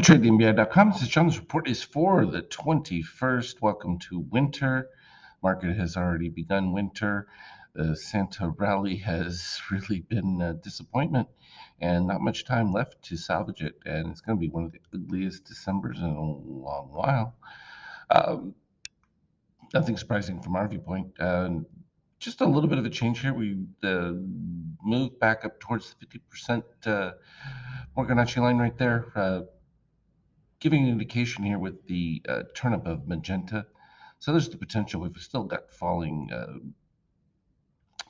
TradeTheNBI.com. This is John. This report is for the 21st. Welcome to winter. Market has already begun winter. The Santa rally has really been a disappointment and not much time left to salvage it. And it's going to be one of the ugliest Decembers in a long while. Nothing surprising from our viewpoint. Just a little bit of a change here. We moved back up towards the 50% Fibonacci line right there. Giving an indication here with the turn up of magenta. So there's the potential. We've still got falling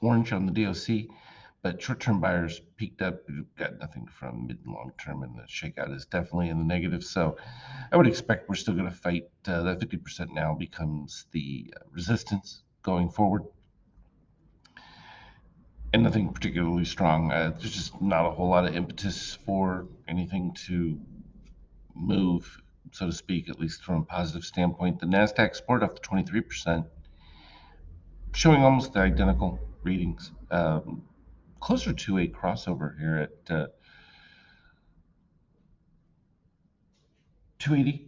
orange on the DOC, but short-term buyers peaked up. We've got nothing from mid and long-term, and the shakeout is definitely in the negative. So I would expect we're still going to fight. That 50% now becomes the resistance going forward. And nothing particularly strong. There's just not a whole lot of impetus for anything to move, so to speak, at least from a positive standpoint. The NASDAQ sport up to 23%, showing almost identical readings. Closer to a crossover here at 280.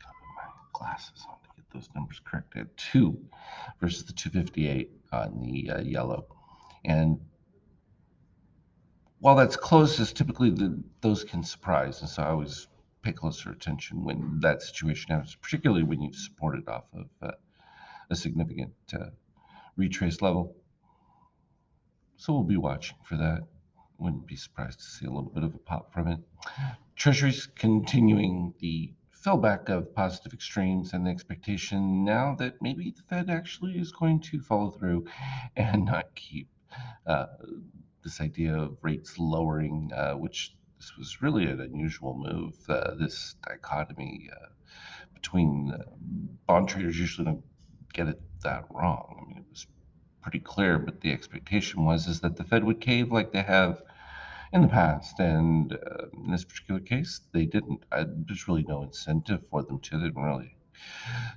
Got my glasses on to get those numbers correct. At 2 versus the 258 on the yellow. And while that's closest, typically those can surprise. And so I always pay closer attention when that situation happens, particularly when you've supported off of a significant retrace level. So we'll be watching for that. Wouldn't be surprised to see a little bit of a pop from it. Treasuries continuing the fallback of positive extremes and the expectation now that maybe the Fed actually is going to follow through and not keep uh, this idea of rates lowering, which this was really an unusual move. This dichotomy between bond traders usually don't get it that wrong. I mean, it was pretty clear, but the expectation was is that the Fed would cave like they have in the past, and in this particular case, they didn't. There's really no incentive for them to. They didn't really,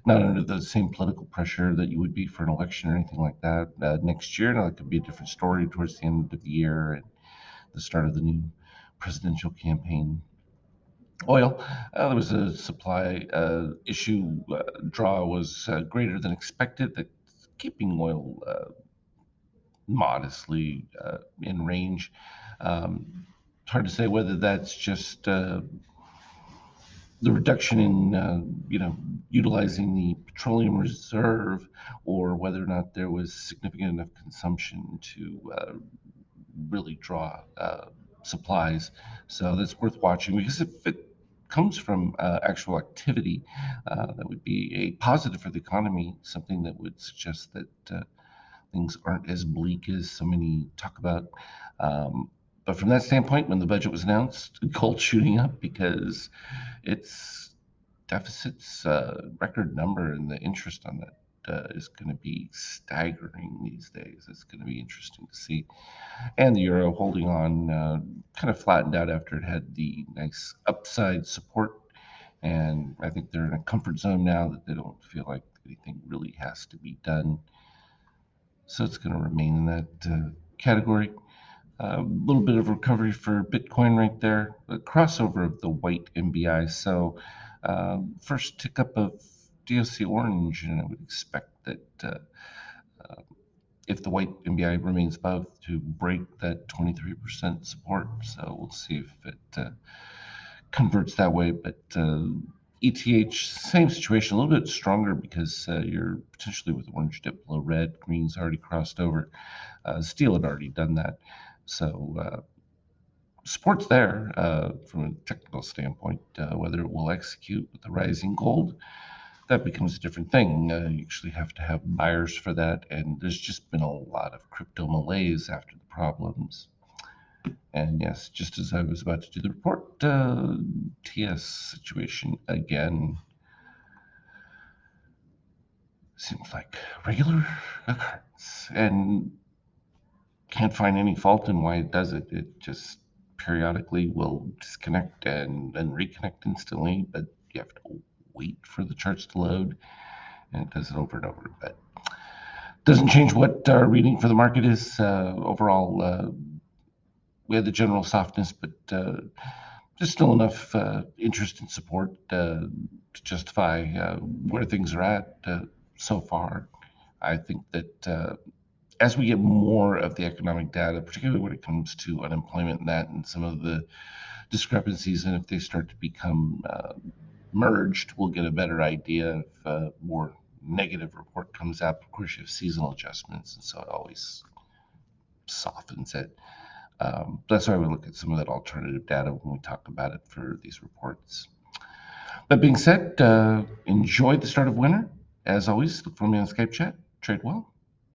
not under the same political pressure that you would be for an election or anything like that. Next year, now, it could be a different story towards the end of the year and the start of the new presidential campaign. Oil, there was a supply issue. Draw was greater than expected. That keeping oil modestly in range. It's hard to say whether that's just the reduction in utilizing the petroleum reserve, or whether or not there was significant enough consumption to really draw supplies. So that's worth watching, because if it comes from actual activity, that would be a positive for the economy, something that would suggest that things aren't as bleak as so many talk about. But from that standpoint, when the budget was announced, gold shooting up because its deficit's record number, and the interest on that is going to be staggering these days. It's going to be interesting to see. And the euro holding on, kind of flattened out after it had the nice upside support. And I think they're in a comfort zone now that they don't feel like anything really has to be done. So it's going to remain in that category. A little bit of recovery for Bitcoin right there, a crossover of the white MBI. So first tick up of DOC orange, and I would expect that if the white MBI remains above, to break that 23% support. So we'll see if it converts that way. But ETH, same situation, a little bit stronger because you're potentially with orange dip below red. Green's already crossed over. Steel had already done that. So support's there from a technical standpoint. Whether it will execute with the rising gold, that becomes a different thing. You actually have to have buyers for that, and there's just been a lot of crypto malaise after the problems. And yes, just as I was about to do the report, TS situation again seems like regular occurrence, and can't find any fault in why it does it. It just periodically will disconnect and then reconnect instantly, but you have to wait for the charts to load, and it does it over and over. But doesn't change what our reading for the market is. Overall, we had the general softness, but there's still enough interest and support to justify where things are at so far. I think that as we get more of the economic data, particularly when it comes to unemployment and that, and some of the discrepancies, and if they start to become merged, we'll get a better idea if more negative report comes out. Of course, you have seasonal adjustments, and so it always softens it. That's why we look at some of that alternative data when we talk about it for these reports. That being said, enjoy the start of winter. As always, look for me on Skype chat. Trade well.